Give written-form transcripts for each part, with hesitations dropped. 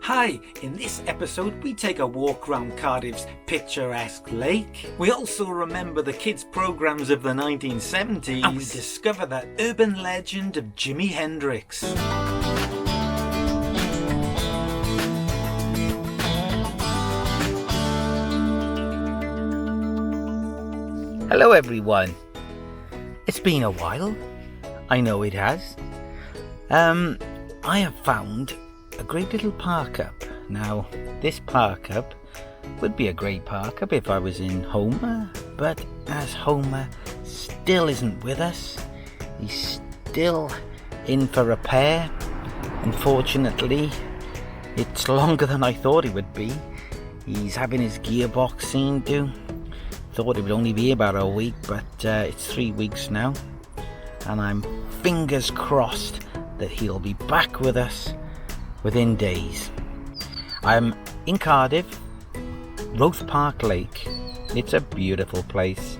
Hi, in this episode we take a walk around Cardiff's picturesque lake. We also remember the kids' programmes of the 1970s and we discover the urban legend of Jimi Hendrix. Hello everyone. It's been a while. I know it has. I have found a great little park up. Now, this park up would be a great park up if I was in Homer, but as Homer still isn't with us, he's still in for repair. Unfortunately, it's longer than I thought it would be. He's having his gearbox seen to. Thought it would only be about a week, but it's 3 weeks now, and I'm fingers crossed that he'll be back with us within days. I'm in Cardiff, Roath Park Lake. It's a beautiful place,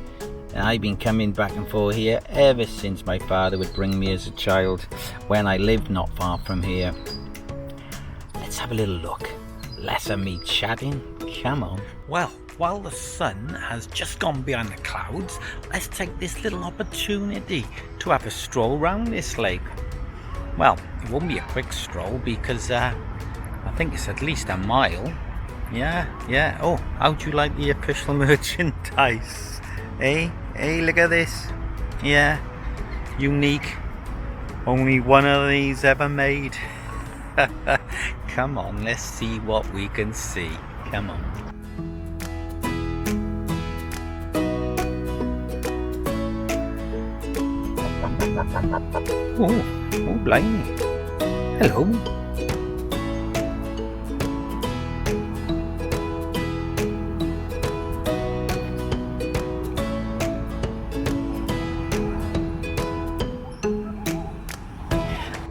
and I've been coming back and forth here ever since my father would bring me as a child when I lived not far from here. Let's have a little look. Less of me chatting. Come on. Well, while the sun has just gone behind the clouds, let's take this little opportunity to have a stroll round this lake. Well, it won't be a quick stroll because I think it's at least a mile. Yeah. Oh, how'd you like the official merchandise? Hey, look at this. Yeah, unique. Only one of these ever made. Come on, let's see what we can see. Come on. Oh, blimey. Hello.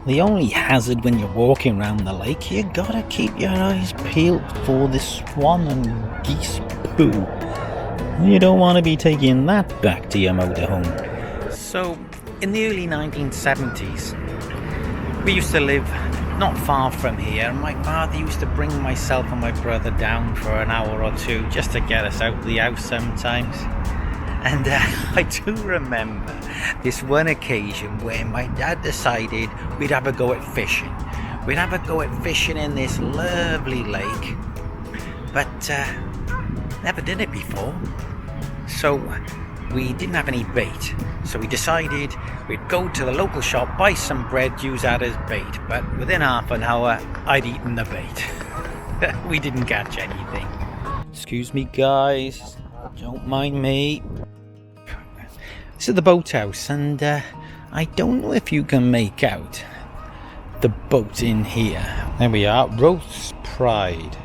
The only hazard when you're walking around the lake, you gotta keep your eyes peeled for the swan and geese poo. You don't want to be taking that back to your motorhome. So, in the early 1970s, we used to live not far from here, and my father used to bring myself and my brother down for an hour or two just to get us out of the house sometimes. And I do remember this one occasion where my dad decided we'd have a go at fishing. We'd have a go at fishing in this lovely lake, but never did it before. So we didn't have any bait. So we decided we'd go to the local shop, buy some bread, use that as bait. But within half an hour, I'd eaten the bait. We didn't catch anything. Excuse me, guys. Don't mind me. This is the boathouse, and I don't know if you can make out the boat in here. There we are, Roath's Pride.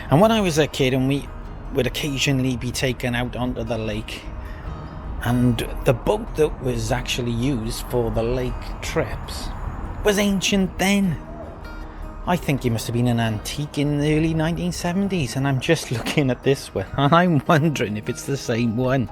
And when I was a kid, and we would occasionally be taken out onto the lake, and the boat that was actually used for the lake trips was ancient then. I think it must have been an antique in the early 1970s, and I'm just looking at this one, and I'm wondering if it's the same one.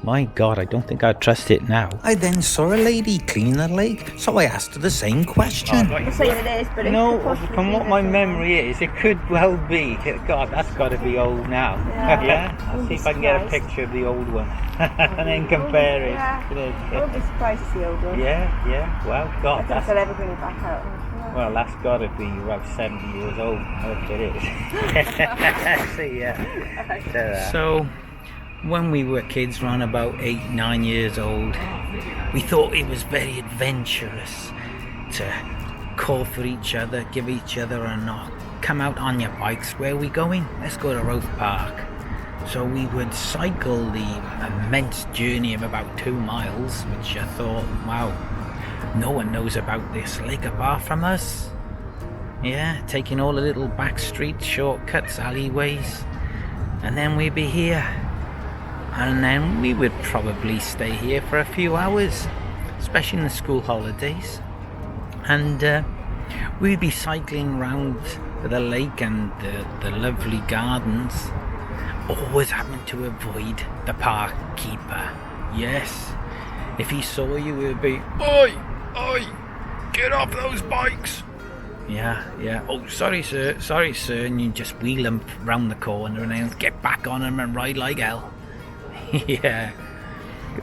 My God, I don't think I'd trust it now. I then saw a lady cleaning the lake, so I asked her the same question. I'm saying it is, but no, from what my memory is, it could well be. God, that's got to be old now. Yeah? I'll see if I can get a picture of the old one and then compare it. I won't be surprised to see the old one. Yeah. Well, God, I don't think I'll ever bring it back out. Well, that's got to be about 70 years old. I hope it is. See, yeah. So, when we were kids, around about 8-9 years old, we thought it was very adventurous to call for each other, give each other a knock, come out on your bikes. Where are we going? Let's go to Roath Park. So we would cycle the immense journey of about 2 miles, which I thought, wow, no one knows about this lake apart from us. Yeah, taking all the little back streets, shortcuts, alleyways, and then we'd be here. And then we would probably stay here for a few hours, especially in the school holidays. And we'd be cycling around the lake and the lovely gardens, always having to avoid the park keeper. Yes, if he saw you, he would be, "Oi, get off those bikes. Yeah. Oh, sorry, sir. And you just wheel them round the corner and then get back on them and ride like hell. Yeah.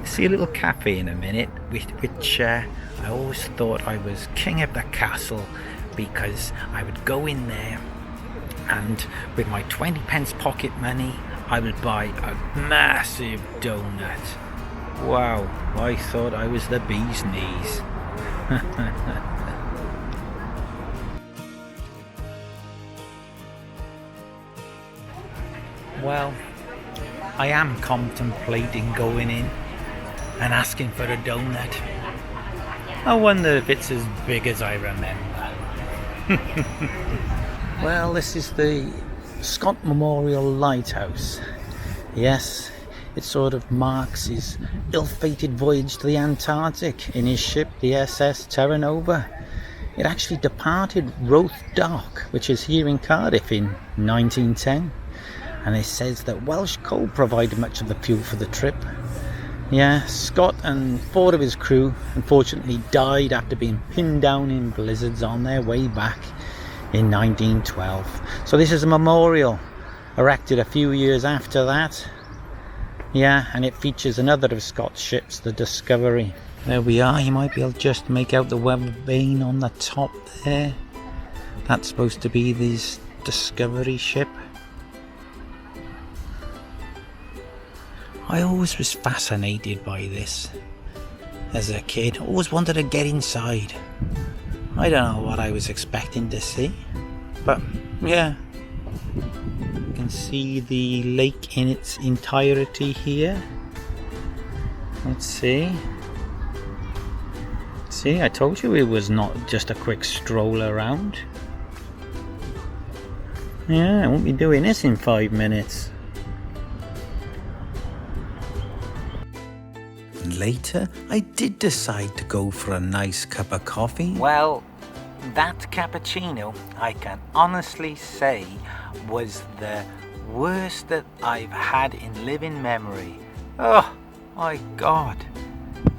See a little cafe in a minute, which I always thought I was king of the castle, because I would go in there and with my 20 pence pocket money I would buy a massive donut. Wow, I thought I was the bee's knees. Well, I am contemplating going in and asking for a donut. I wonder if it's as big as I remember. Well, this is the Scott Memorial Lighthouse. Yes, it sort of marks his ill-fated voyage to the Antarctic in his ship, the SS Terra Nova. It actually departed Roath Dock, which is here in Cardiff, in 1910. And it says that Welsh coal provided much of the fuel for the trip. Yeah, Scott and 4 of his crew unfortunately died after being pinned down in blizzards on their way back in 1912. So this is a memorial erected a few years after that. Yeah, and it features another of Scott's ships, the Discovery. There we are. You might be able to just make out the weather vane on the top there. That's supposed to be this Discovery ship. I always was fascinated by this as a kid. Always wanted to get inside. I don't know what I was expecting to see, but yeah, you can see the lake in its entirety here. Let's see. See, I told you it was not just a quick stroll around. Yeah, I won't be doing this in 5 minutes. Later, I did decide to go for a nice cup of coffee. Well, that cappuccino, I can honestly say, was the worst that I've had in living memory. Oh my God,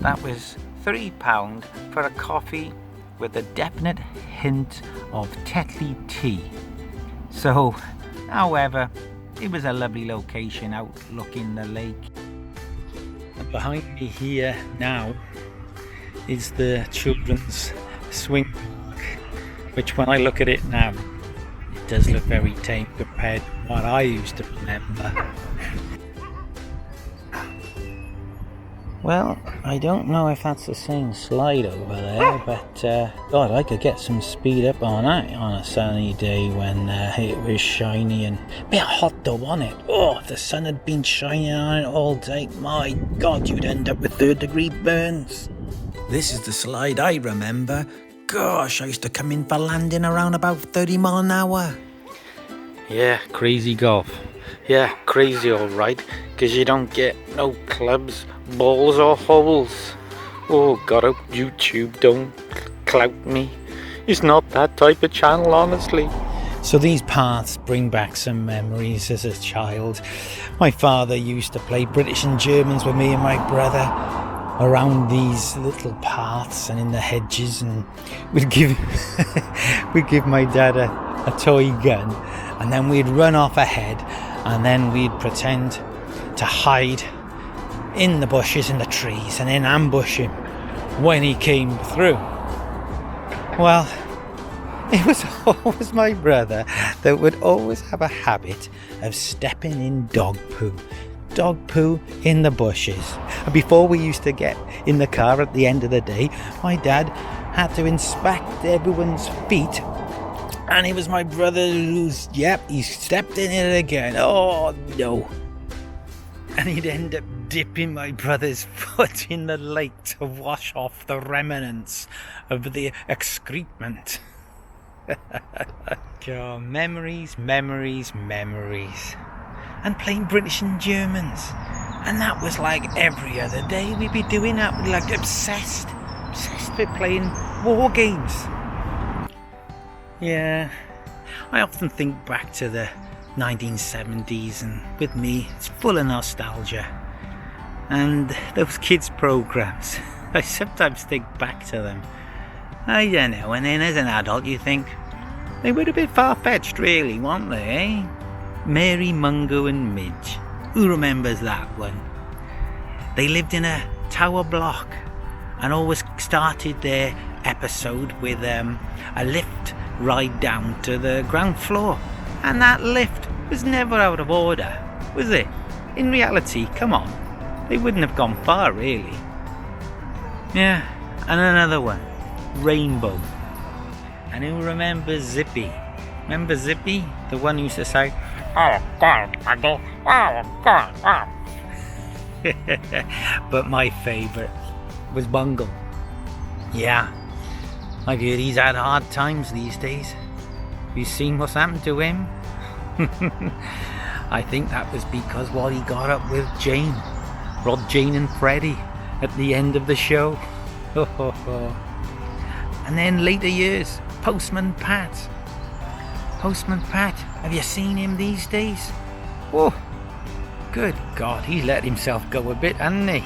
that was £3 for a coffee with a definite hint of Tetley tea. So, however, it was a lovely location outlooking the lake. And behind me here now is the children's swing park, which when I look at it now, it does look very tame compared to what I used to remember. Well, I don't know if that's the same slide over there, but God, I could get some speed up on that on a sunny day when it was shiny and a bit hot though, wasn't it? Oh, if the sun had been shining on it all day, my God, you'd end up with 3rd-degree burns. This is the slide I remember. Gosh, I used to come in for landing around about 30 mile an hour. Yeah, crazy golf. Yeah, crazy alright, because you don't get no clubs, balls or holes. Oh God, I hope YouTube don't clout me. It's not that type of channel, honestly. So these paths bring back some memories as a child. My father used to play British and Germans with me and my brother around these little paths and in the hedges, and we'd give my dad a toy gun, and then we'd run off ahead, and then we'd pretend to hide in the bushes and the trees and then ambush him when he came through. Well, it was always my brother that would always have a habit of stepping in dog poo in the bushes. And before we used to get in the car at the end of the day, my dad had to inspect everyone's feet, and it was my brother who's, he stepped in it again. Oh no. And he'd end up dipping my brother's foot in the lake to wash off the remnants of the excrement. Oh, memories. And playing British and Germans. And that was like every other day we'd be doing that. We'd like obsessed with playing war games. Yeah, I often think back to the 1970s, and with me it's full of nostalgia. And those kids' programs, I sometimes think back to them. I don't know, and then as an adult you think, They were a bit far-fetched, really, weren't they, eh? Mary, Mungo and Midge. Who remembers that one? They lived in a tower block and always started their episode with a lift ride down to the ground floor. And that lift was never out of order, was it? In reality, come on, they wouldn't have gone far, really. Yeah, and another one, Rainbow. And who remembers Zippy? Remember Zippy? The one who used to say, "Oh God, Bungle, oh God, oh." But my favourite was Bungle. Yeah, I've heard he's had hard times these days. Have you seen what's happened to him? I think that was because what he got up with Jane, Rod, Jane and Freddie at the end of the show. And then later years, Postman Pat. Postman Pat, have you seen him these days? Oh, good God, he's let himself go a bit, hasn't he?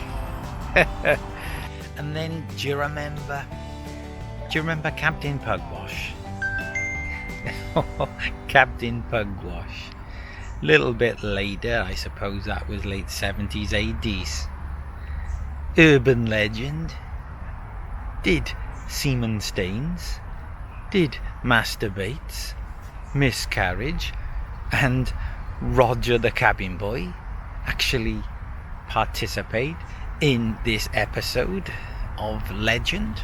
And then, do you remember Captain Pugwash? Captain Pugwash. Little bit later, I suppose that was late 70s, 80s. Urban legend. Did semen stains, did masturbates, miscarriage, and Roger the cabin boy actually participate in this episode of legend?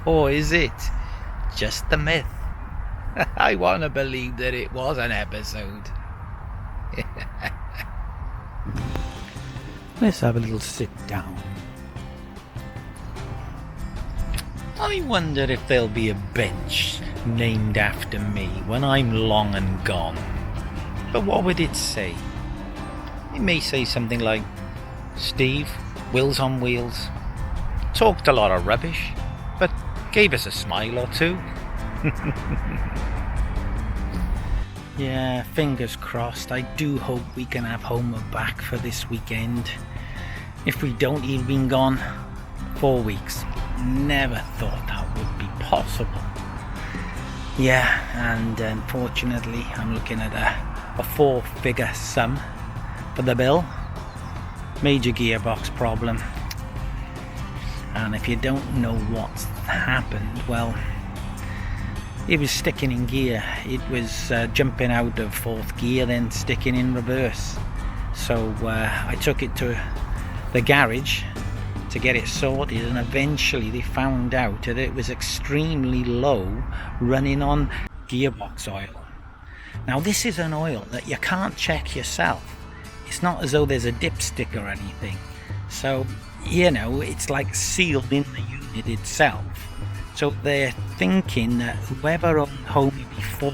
Or is it just a myth? I want to believe that it was an episode. Let's have a little sit down. I wonder if there'll be a bench named after me when I'm long and gone. But what would it say? It may say something like, Steve, Wheels on Wheels, talked a lot of rubbish, but gave us a smile or two. Yeah, fingers crossed. I do hope we can have Homer back for this weekend. If we don't, he'll been gone 4 weeks. Never thought that would be possible. Yeah, and unfortunately I'm looking at a 4-figure sum for the bill. Major gearbox problem. And if you don't know what's happened, well, it was sticking in gear. It was jumping out of 4th gear, then sticking in reverse. So I took it to the garage to get it sorted, and eventually they found out that it was extremely low, running on gearbox oil. Now this is an oil that you can't check yourself. It's not as though there's a dipstick or anything. So, you know, it's like sealed in the unit itself. So they're thinking that whoever owned Homer before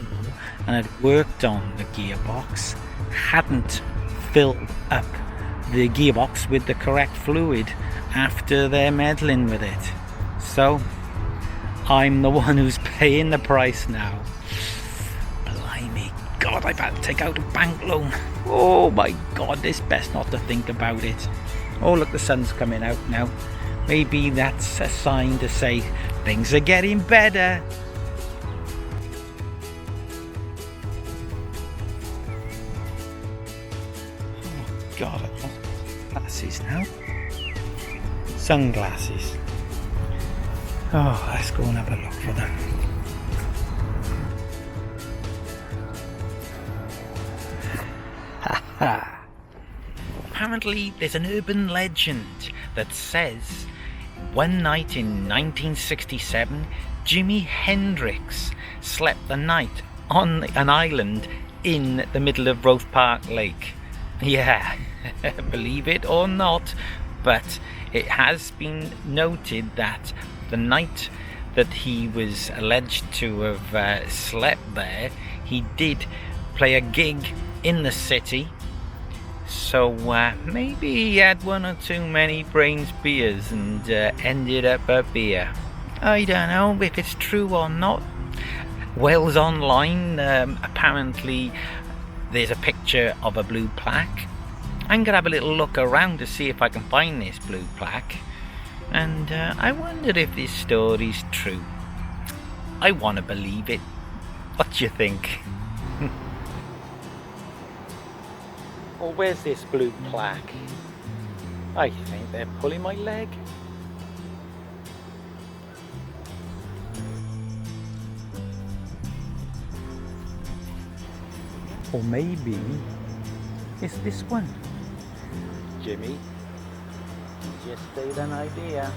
and had worked on the gearbox hadn't filled up the gearbox with the correct fluid after they're meddling with it. So I'm the one who's paying the price now. Blimey, God, I've had to take out a bank loan. Oh my God, it's best not to think about it. Oh look, the sun's coming out now. Maybe that's a sign to say things are getting better. Oh God, I've lost glasses now. Sunglasses. Oh, let's go and have a look for them. Ha ha. Apparently there's an urban legend that says one night in 1967 Jimi Hendrix slept the night on an island in the middle of Roath Park Lake. Yeah, believe it or not, but it has been noted that the night that he was alleged to have slept there, he did play a gig in the city. So maybe he had one or too many Brains beers and ended up a beer. I don't know if it's true or not. Wales Online, apparently there's a picture of a blue plaque. I'm going to have a little look around to see if I can find this blue plaque. And I wonder if this story's true. I want to believe it, What do you think? Or where's this blue plaque? I think they're pulling my leg. Or maybe it's this one. Jimmy, just stayed an idea.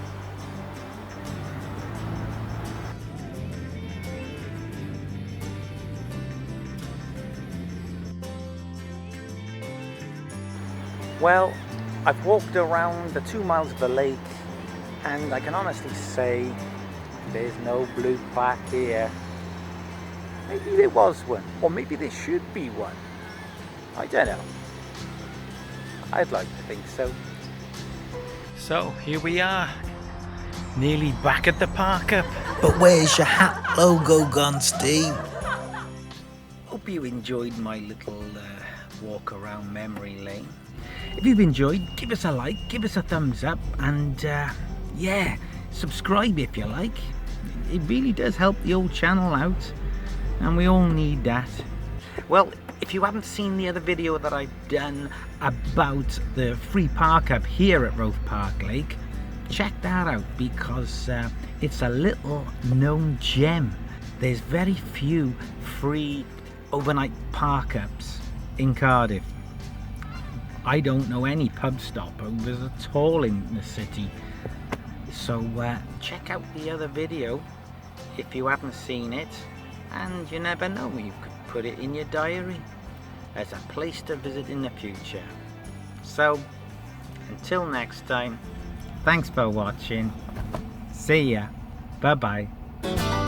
Well, I've walked around the 2 miles of the lake and I can honestly say there's no blue plaque here. Maybe there was one, or maybe there should be one. I don't know. I'd like to think so. So here we are, nearly back at the park up. But where's your hat logo gone, Steve? Hope you enjoyed my little walk around memory lane. If you've enjoyed, give us a like, give us a thumbs up, and yeah, subscribe if you like. It really does help the old channel out, and we all need that. Well, if you haven't seen the other video that I've done about the free park up here at Roath Park Lake, check that out, because it's a little known gem. There's very few free overnight park ups in Cardiff. I don't know any pub stopovers at all in the city. So check out the other video if you haven't seen it, and you never know, you could put it in your diary as a place to visit in the future. So until next time, thanks for watching. See ya. Bye bye.